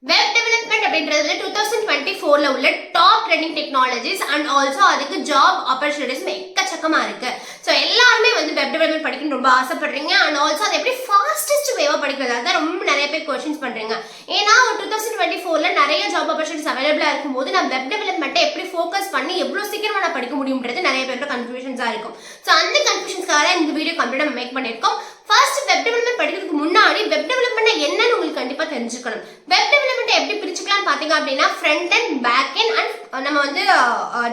Web development அப்படின்றதுல 2024ல உள்ள top trending technologies and also அதுக்கு ஜாப் ஆப்பர்ச்சுனிட்டிஸ் எக்கச்சக்கமா இருக்கு. ஸோ எல்லாருமே வந்து வெப் டெவலப்மெண்ட் படிக்கணும்னு ரொம்ப ஆசைப்படுறீங்க. அண்ட் ஆல்சோ அது எப்படி ஃபாஸ்டஸ்ட் வேவா படிக்கிறது அதான் ரொம்ப நிறைய பேர் கொஸ்டின்ஸ் பண்றீங்க. ஏன்னா 2024ல நிறைய ஜாப் ஆப்பர்ச்சுனிட்டிஸ் அவைலபிளா இருக்கும்போது நான் வெப் டெவலப்மெண்ட்டை எப்படி ஃபோக்கஸ் பண்ணி எவ்வளவு சீக்கிரமா நான் படிக்க முடியும்ன்றது நிறைய பேரோட கன்ஃபியூஷன்ஸா இருக்கும். ஸோ அந்த கன்ஃபியூஷன்ஸ்க்காக இந்த வீடியோ கம்ப்ளீட்டா மேக் பண்ணியிருக்கோம். ஃபர்ஸ்ட் வெப் டெவலப்மெண்ட் படிக்கிறதுக்கு முன்னாடி வெப் டெவலப்மெண்ட் என்னன்னு உங்களுக்கு கண்டிப்பா தெரிஞ்சுக்கணும். வெப் டெவலப்மெண்ட் எப்படி பிரிச்சுக்கலாம் பாத்தீங்க அப்படின்னா ஃப்ரண்ட் அண்ட் பேக் அண்ட் நம்ம வந்து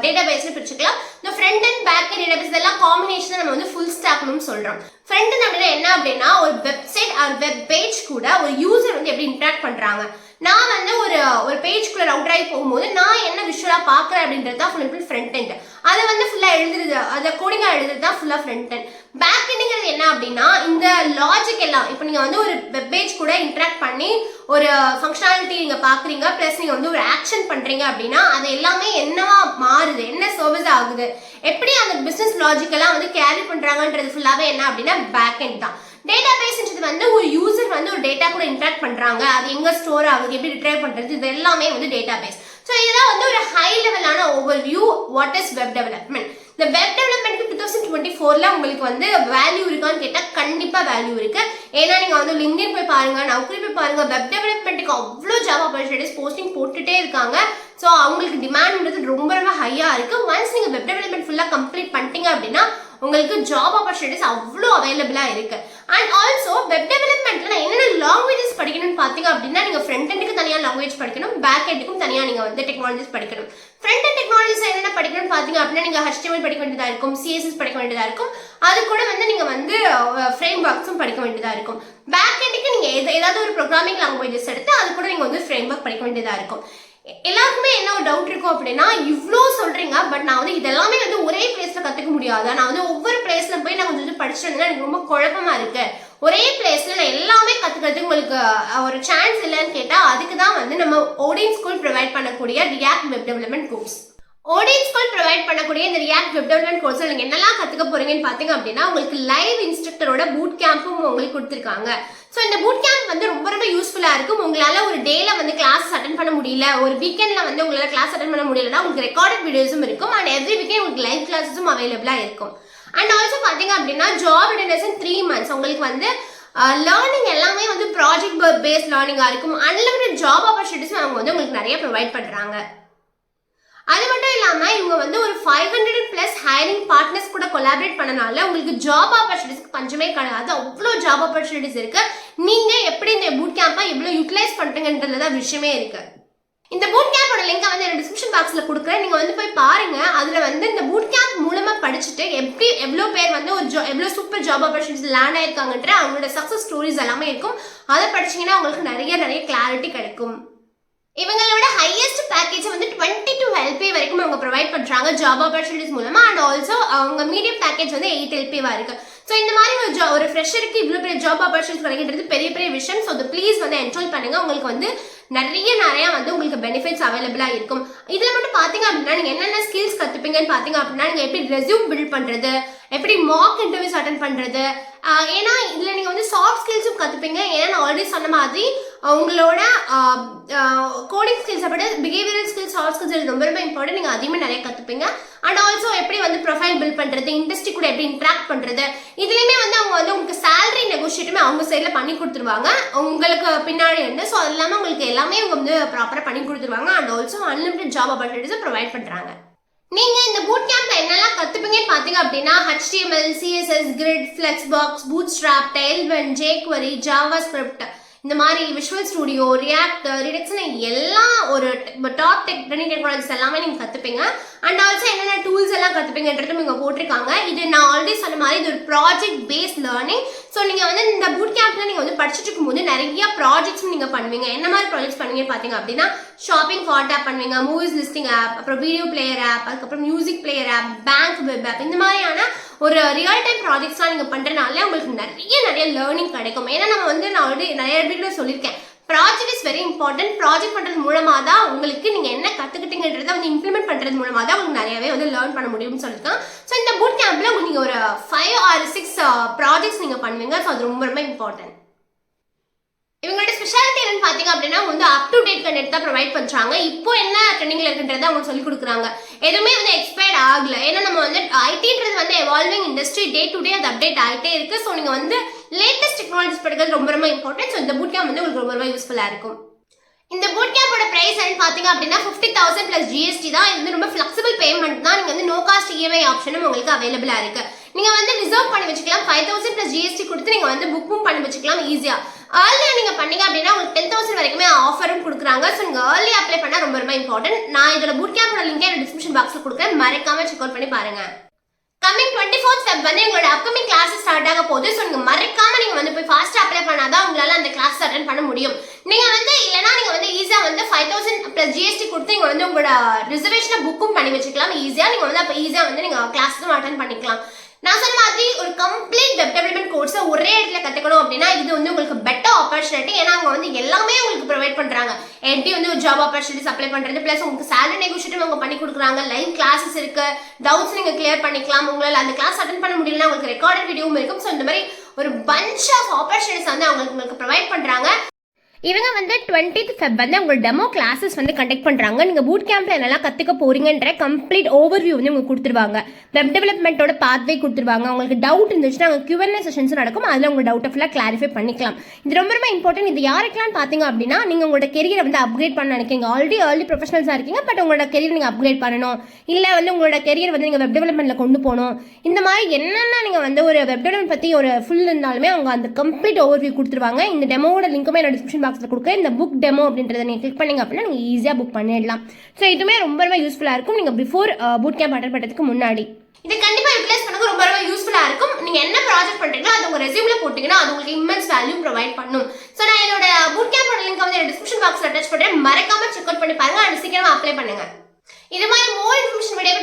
டேட்டாபேஸ்ல பிரிச்சுக்கலாம். இந்த front and back and database எல்லாம் காம்பினேஷன் நம்ம வந்து ஃபுல் ஸ்டாக்னு சொல்றோம். ஃப்ரண்ட் அண்ட் அப்படின்னா என்ன அப்படின்னா ஒரு வெப்சைட் ஆர் வெப் பேஜ் கூட ஒரு யூசர் வந்து எப்படி இன்டராக்ட் பண்றாங்க. நான் வந்து ஒரு பேஜ்குள்ள ரவுட்டர் ஆகி போகும்போது நான் என்ன விஷுவலா பாக்குறேன் அப்படின்றது தான் ஃபுல் ஃப்ரண்ட் எண்ட். அதை வந்து ஃபுல்லா எழுதுறது, அதை கோடிங்கா எழுதுறது தான் ஃபுல்லா ஃப்ரண்ட் எண்ட். பேக் எண்ட்ங்கிறது என்ன அப்படின்னா இந்த லாஜிக் எல்லாம் இப்போ நீங்க வந்து ஒரு வெப் பேஜ் கூட இன்டராக்ட் பண்ணி ஒரு ஃபங்க்ஷனாலிட்டி நீங்க பாக்குறீங்க, பிளஸ் நீங்க வந்து ஒரு ஆக்ஷன் பண்றீங்க அப்படின்னா அது எல்லாமே என்னவா மாறுது, என்ன சர்வீஸ் ஆகுது, எப்படி அந்த பிசினஸ் லாஜிக் எல்லாம் வந்து கேரி பண்றாங்கன்றது ஃபுல்லாவே என்ன அப்படின்னா பேக் எண்ட் தான். டேட்டாபேஸ்ன்றது வந்து ஒரு யூசர் வந்து ஒரு டேட்டா கூட இன்டராக்ட் பண்றாங்க, அது எங்க ஸ்டோர் ஆகுது, எப்படி ரிட்ரைவ் பண்றது, இது எல்லாமே வந்து டேட்டாபேஸ். ஸோ இதெல்லாம் வந்து ஒரு ஹை லெவலான overview what is web development. இந்த வெப் டெவலப்மெண்ட்க்கு 2024ல உங்களுக்கு வந்து வேல்யூ இருக்கான்னு கேட்டா கண்டிப்பா வேல்யூ இருக்கு. ஏன்னா நீங்க வந்து லிங்க்டின் போய் பாருங்க, நௌக்கரி போய் பாருங்க, வெப் டெவலப்மெண்ட்டுக்கு அவ்வளோ ஜாப் ஆப்பர்ச்சுனிட்டிஸ் போஸ்டிங் போட்டுட்டே இருக்காங்க. ஸோ அவங்களுக்கு டிமாண்ட்ன்றது ரொம்ப ரொம்ப ஹையா இருக்கு. ஒன்ஸ் நீங்க வெப் டெவலப்மெண்ட் ஃபுல்லா கம்ப்ளீட் பண்ணிட்டீங்க அப்படின்னா உங்களுக்கு ஜாப் ஆப்பர்ச்சுனிட்டிஸ் அவ்வளோ அவைலபிளா இருக்கு. அண்ட் ஆல்சோ வெப் டெவலப்மெண்ட்ல என்னென்ன லாங்குவேஜஸ் படிக்கணும்னு பாத்தீங்க அப்படின்னா நீங்க ஃப்ரண்ட் எண்டுக்கு தனியா லாங்குவேஜ் படிக்கணும், பேக் எண்டுக்கும் தனியா நீங்க வந்து டெக்னாலஜிஸ் படிக்கணும். ஃப்ரண்ட் எண்ட் டெக்னாலஜிஸ் என்னென்ன படிக்கணும்னு பாத்தீங்க அப்படின்னா நீங்க HTML படிக்க வேண்டியதா இருக்கும், CSS படிக்க வேண்டியதா இருக்கும், அது கூட வந்து நீங்க வந்து ஃப்ரேம் ஒர்க்ஸும் படிக்க வேண்டியதா இருக்கும். பேக் எண்டுக்கு நீங்க ஏதாவது ஒரு ப்ரோக்ராமிங் லாங்குவேஜஸ் எடுத்து அது கூட நீங்க வந்து ஃப்ரேம் ஒர்க் படிக்க வேண்டியதா இருக்கும். எல்லாருக்குமே என்ன ஒரு டவுட் இருக்கும் அப்படின்னா இவ்வளோ சொல்றீங்க, பட் நான் வந்து இதெல்லாமே வந்து ஒரே பிளேஸ்ல கத்துக்க முடியாது, நான் வந்து ஒவ்வொரு பிளேஸ்ல போய் நான் கொஞ்சம் படிச்சிருந்தேன்னா எனக்கு ரொம்ப குழப்பமா இருக்கு, ஒரே பிளேஸ்ல நான் எல்லாமே கத்துக்கிறதுக்கு உங்களுக்கு ஒரு சான்ஸ் இல்லைன்னு கேட்டா அதுக்கு தான் வந்து நம்ம ஓடின் ஸ்கூல் ப்ரொவைட் பண்ணக்கூடிய react web development course. ஓடின் school provide பண்ணக்கூடிய இந்த ரியாக்ட் வெப் டெவலப்மெண்ட் கோர்ஸ்ல நீங்க என்னெல்லாம் கத்துக்க போறீங்கன்னு பாத்தீங்க அப்படின்னா உங்களுக்கு லைவ் இன்ஸ்ட்ரக்டரோட பூட் கேம்பும் உங்களுக்கு கொடுத்துருக்காங்க. ஸோ இந்த பூட் கேம்ப் வந்து ரொம்ப ரொம்ப யூஸ்ஃபுல்லா இருக்கும். உங்களால ஒரு டேல வந்து கிளாஸ் அட்டன் பண்ண முடியல, ஒரு வீக்கெண்ட்ல வந்து உங்களால கிளாஸ் அட்டன் பண்ண முடியலன்னா உங்களுக்கு ரெக்கார்டட் வீடியோஸும் இருக்கும் அண்ட் எவ்ரி வீக்கெண்ட் உங்களுக்கு லைவ் கிளாஸஸும் அவைலபிளா இருக்கும். அண்ட் ஆல்சோ பாத்தீங்க அப்படின்னா ஜாப் ரெடினஸ் இன் 3 months உங்களுக்கு வந்து லேர்னிங் எல்லாமே வந்து ப்ராஜெக்ட் பேஸ்ட் லேர்னிங்கா இருக்கும். அன்லிமிட்டட் ஜாப் ஆப்பர்ச்சுனிட்டிஸ் அவங்க வந்து உங்களுக்கு நிறைய ப்ரொவைட் பண்றாங்க. அது மட்டும் இல்லாம இவங்க வந்து ஒரு 500+ ஹைரிங் பார்ட்னர்ஸ் கூட கொலாபரேட் பண்ணனால உங்களுக்கு ஜாப் ஆப்பர்ச்சுனிட்டிஸ்க்கு பஞ்சமே கிடையாது. அவ்வளோ ஜாப் ஆப்பர்ச்சுனிட்டிஸ் இருக்கு. நீங்க எப்படி இந்த பூட் கேம்பை எவ்வளவு யூட்டிலைஸ் பண்றீங்கன்றதுதான் விஷயமே இருக்கு. இந்த பூட் கேம்போட லிங்கை வந்து டிஸ்கிரிப்ஷன் பாக்ஸ்ல கொடுக்குறேன், நீங்க வந்து போய் பாருங்க. அதுல வந்து இந்த பூட் கேம்ப் மூலமா படிச்சுட்டு எப்படி எவ்வளவு பேர் வந்து ஒரு எவ்வளவு சூப்பர் ஜாப் ஆப்பர்ச்சுனிட்டிஸ் லேண்ட் ஆயிருக்காங்கன்ற அவங்களோட சக்சஸ் ஸ்டோரிஸ் எல்லாமே இருக்கும். அதை படிச்சீங்கன்னா உங்களுக்கு நிறைய கிளாரிட்டி கிடைக்கும். இவங்களோட ஹையஸ்ட் பேக்கேஜ் வந்து 22 LP வரைக்கும் அவங்க ப்ரொவைட் பண்றாங்க ஜாப் ஆப்பர்ச்சுனிட்டிஸ் மூலமா. அண்ட் ஆல்சோ அவங்க மீடியம் பேக்கேஜ் வந்து 8 LP இருக்கு. ஸோ இந்த மாதிரி ஒரு ஃப்ரெஷருக்கு இவ்வளோ பெரிய ஜாப் ஆப்பர்ச்சுனிட்டிஸ் கிடைக்கிறது பெரிய விஷயம். ஸோ ப்ளீஸ் வந்து என்ஜாய் பண்ணுங்க. உங்களுக்கு வந்து நிறைய வந்து உங்களுக்கு பெனிஃபிட்ஸ் அவைலபிளா இருக்கும். இதுல மட்டும் பாத்தீங்க அப்படின்னா நீங்க என்னென்ன ஸ்கில்ஸ் கத்துப்பீங்கன்னு பாத்தீங்க அப்படின்னா நீங்க எப்படி ரெஸ்யூம் பில்ட் பண்றது, எப்படி மாக் இன்டர்வியூஸ் அட்டென்ட் பண்றது, ஏன்னா இதுல நீங்க வந்து சாஃப்ட் ஸ்கில்ஸும் கத்துப்பீங்க. ஏன்னா நான் ஆல்ரெடி சொன்ன மாதிரி உங்களோட கோடிங் ஸ்கில்ஸ் அப்படி பிஹேவியரல் ஸ்கில்ஸ், சாஃப்ட் ஸ்கில்ஸ் ரொம்ப இம்பார்ட்டன்ட். நீங்க அதிகமாக நிறைய கத்துப்பீங்க. அண்ட் ஆல்சோ எப்படி வந்து ப்ரொஃபைல் பில்ட் பண்றது, இண்டஸ்ட்ரி கூட எப்படி இன்ட்ராக்ட் பண்றது, இதுலயுமே வந்து அவங்க வந்து உங்களுக்கு சேலரி நெகோஷியேட்டுமே அவங்க சைட்ல பண்ணி கொடுத்துருவாங்க உங்களுக்கு பின்னாடி இருந்து. ஸோ அது இல்லாமல் உங்களுக்கு எல்லாமே அவங்க வந்து ப்ராப்பரா பண்ணி கொடுத்துருவாங்க. And also unlimited job opportunities provide பண்றாங்க. நீங்க இந்த பூட் கேம்ப்ல என்னெல்லாம் கத்துப்பீங்கன்னு பாத்தீங்க அப்படின்னா HTML, CSS, Grid, Flexbox, Bootstrap, Tailwind, jQuery, JavaScript, இந்த மாதிரி விஷுவல் ஸ்டுடியோ, ரியாக்ட், ரிடக்ஸ்னு எல்லா ஒரு டாப் ட்ரெண்டிங் டெக்னாலஜிஸ் எல்லாமே நீங்க கத்துப்பீங்க. அண்ட் ஆல்சோ என்னென்ன டூல்ஸ் எல்லாம் கத்துப்பீங்கன்றதும் இங்க போட்டிருக்காங்க. இது நான் ஆல்ரெடி சொன்ன மாதிரி இது ஒரு ப்ராஜெக்ட் பேஸ்ட் லேர்னிங். ஸோ நீங்க வந்து இந்த பூட் கேம்ப்ல நீங்க வந்து படிச்சுட்டு இருக்கும்போது நிறைய ப்ராஜெக்ட்ஸ் நீங்க பண்ணுவீங்க. என்ன மாதிரி ப்ராஜெக்ட்ஸ் பண்ணுவீங்கன்னு பாத்தீங்க அப்படின்னா ஷாப்பிங் கார்ட் ஆப் பண்ணுவீங்க, மூவிஸ் லிஸ்டிங் ஆப், அப்புறம் வீடியோ பிளேயர் ஆப், அதுக்கப்புறம் music player app, bank web app, இந்த மாதிரியான ஒரு ரியல் டைம் ப்ராஜெக்ட்ஸ்லாம் நீங்க பண்றதுனால உங்களுக்கு நிறைய லேர்னிங் கிடைக்கும். ஏன்னா நம்ம வந்து நான் ஆல்ரெடி நிறைய வீடியோ சொல்லியிருக்கேன், project is very important. Project பண்றது மூலமா தான் உங்களுக்கு நீங்க என்ன கத்துக்கிட்டீங்கன்றதை வந்து இம்ப்ளிமெண்ட் பண்றது மூலமா தான் உங்களுக்கு நிறையவே வந்து லேர்ன் பண்ண முடியும்னு சொல்லியிருக்கேன். ஸோ இந்த பூட் கேம்ப்ல உங்களுக்கு நீங்க ஒரு 5 or 6 ப்ராஜெக்ட்ஸ் நீங்க பண்ணுவீங்க. ஸோ அது ரொம்ப இம்பார்ட்டன்ட். இவங்களோட ஸ்பெஷாலிட்டி என்னன்னு பாத்தீங்க அப்படின்னா வந்து அப் டு டேட் கேண்டிடேட் தான் ப்ரொவைட் பண்றாங்க. இப்போ என்ன ட்ரெண்டிங்ல இருக்குன்றதை அவங்க சொல்லி கொடுக்குறாங்க. எதுவுமே வந்து எக்ஸ்பயர்ட் ஆகல. ஏன்னா நம்ம வந்து ஐடின்றது வந்து evolving industry, day to day அது அப்டேட் ஆகிட்டே இருக்கு. ஸோ நீங்க வந்து லேட்டஸ்ட் டெக்னாலஜிஸ் படிக்கிறது ரொம்ப ரொம்ப இம்பார்ட்டன்ட். ஸோ இந்த பூட் கேம்ப் வந்து உங்களுக்கு ரொம்ப ரொம்ப யூஸ்ஃபுல்லா இருக்கும். இந்த பூட் கேம்போட பிரைஸ் என்னன்னு பாத்தீங்க அப்படின்னா 50,000 plus GST தான். இது வந்து ரொம்ப ஃபிளெக்சிபிள் பேமெண்ட் தான். நீங்க வந்து நோ காஸ்ட் EMI ஆப்ஷனும் உங்களுக்கு அவைலபிளா இருக்கு. நீங்க வந்து ரிசர்வ் பண்ணி வச்சுக்கலாம். 5,000 plus GST கொடுத்து நீங்க வந்து புக்கும் பண்ணி வச்சுக்கலாம் ஈஸியா. ஏர்லியா நீங்க பண்ணீங்க அப்படின்னா உங்களுக்கு 10,000 வரைக்குமே ஆஃபரும் கொடுக்குறாங்க. ஸோ நீங்க ஏர்லி அப்ளை பண்ணா ரொம்ப ரொம்ப இம்பார்ட்டன்ட். நான் இதோட பூட் கேம்போட லிங்க் என்னோட டிஸ்கிரிப்ஷன் பாக்ஸ்ல கொடுக்குறேன். மறக்காம செக் அவுட் பண்ணி பாருங்க. கமிங் 24th Feb வந்து உங்களோட அப்கமிங் கிளாஸஸ் ஸ்டார்ட் ஆக போகுது. ஸோ நீங்க மறக்காம நீங்க வந்து போய் ஃபாஸ்டா அப்ளை பண்ணாதான் உங்களால அந்த கிளாஸ் அட்டென்ட் பண்ண முடியும். நீங்க வந்து இல்லனா நீங்க வந்து ஈஸியா வந்து 5,000 plus GST கொடுத்து நீங்க வந்து உங்களோட ரிசர்வேஷனை புக்கும் பண்ணி வச்சுக்கலாம் ஈஸியா. நீங்க வந்து அப்ப ஈஸியா வந்து நீங்க கிளாஸஸும் அட்டென்ட் பண்ணிக்கலாம். நான் சொன்ன மாதிரி ஒரு கம்ப்ளீட் வெப் டெவலப்மெண்ட் கோர்ஸை ஒரே இடத்துல கற்றுக்கணும் அப்படின்னா இது வந்து உங்களுக்கு பெட்டர் ஆப்பர்ச்சுனிட்டி. ஏன்னா அவங்க வந்து எல்லாமே உங்களுக்கு ப்ரொவைட் பண்ணுறாங்க. எப்படி வந்து ஒரு ஜாப் ஆப்பர்ச்சுனிட்டிஸ் அப்ளை பண்ணுறது, ப்ளஸ் உங்களுக்கு சேலரி நெகோஷியேட்டிவ் அவங்க பண்ணி கொடுக்குறாங்க. லைவ் கிளாஸஸ் இருக்கு, டவுட்ஸ் நீங்கள் கிளியர் பண்ணிக்கலாம். உங்களால் அந்த கிளாஸ் அட்டென்ட் பண்ண முடியலன்னா உங்களுக்கு ரெக்கார்டட் வீடியோவும் இருக்கும். ஸோ இந்த மாதிரி ஒரு பஞ்ச் ஆஃப் ஆப்பர்ச்சுனிட்டிஸ் வந்து உங்களுக்கு ப்ரொவைட் பண்ணுறாங்க. இவங்க வந்து 20th Feb வந்து உங்களோட டெமோ கிளாஸஸ் வந்து கண்டக்ட் பண்ணுறாங்க. நீங்கள் பூட் கேம்பில் என்னெல்லாம் கற்றுக்க போறீங்கன்ற கம்ப்ளீட் ஓவர்வியூ வந்து உங்களுக்கு கொடுத்துருவாங்க. வெப் டெவலப்மெண்ட்டோட பாத்வே கொடுத்துருவாங்க. உங்களுக்கு டவுட் இருந்துச்சுன்னா அங்கே Q&A செஷன்ஸ் நடக்கும். அதில் உங்கள் டவுட்டை ஃபுல்லாக கிளாரிஃபை பண்ணிக்கலாம். இது ரொம்ப ரொம்ப இம்பார்ட்டன்ட். இது யாருக்கெல்லாம் பார்த்தீங்க அப்படின்னா நீங்கள் உங்களோட கெரியரை வந்து அப்கிரேட் பண்ண நினைக்கிறீங்க. ஆல்ரெடி ஏர்லி ப்ரொஃபஷனல்ஸாக இருக்கீங்க, பட் உங்களோட கெரியர் நீங்கள் அப்கிரேட் பண்ணணும், இல்லை வந்து உங்களோட கெரியர் வந்து நீங்கள் வெப் டெவலப்மெண்ட்டில் கொண்டு போகணும். இந்த மாதிரி என்னென்ன நீங்கள் வந்து ஒரு வெப் டெவலப்மெண்ட் பற்றி ஒரு ஃபுல் இருந்தாலுமே அவங்க அந்த கம்ப்ளீட் ஓவர்வியூ கொடுத்துருவாங்க. இந்த டெமோட லிங்க்குமே என்னோட டிஸ்கிரிப்ஷன் பாக்ஸில் கொடுக்க. இந்த புக் டெமோ அப்படின்றத நீங்கள் கிளிக் பண்ணீங்க அப்படின்னா நீங்கள் ஈஸியாக புக் பண்ணிடலாம். ஸோ இதுவுமே ரொம்ப ரொம்ப யூஸ்ஃபுல்லாக இருக்கும் நீங்கள் பிஃபோர் பூட் கேம்ப் அட்டென்ட் பண்ணுறதுக்கு முன்னாடி. இது கண்டிப்பாக யூட்டிலைஸ் பண்ணுங்க. ரொம்ப ரொம்ப யூஸ்ஃபுல்லாக இருக்கும். நீங்கள் என்ன ப்ராஜெக்ட் பண்ணுறீங்களோ அது உங்கள் ரெஸ்யூம்ல போட்டிங்கன்னா அது உங்களுக்கு இம்மென்ஸ் வேல்யூ ப்ரொவைட் பண்ணும். ஸோ நான் இதோட பூட் கேம்போட லிங்க் வந்து டிஸ்கிரிப்ஷன் பாக்ஸில் அட்டாச் பண்ணுறேன். மறக்காம செக் அவுட் பண்ணி பாருங்க. அது சீக்கிரமாக அப்ளை பண்ணுங்க. இது மாதிரி மோர் இன்ஃபர்மேஷன் வீடியோ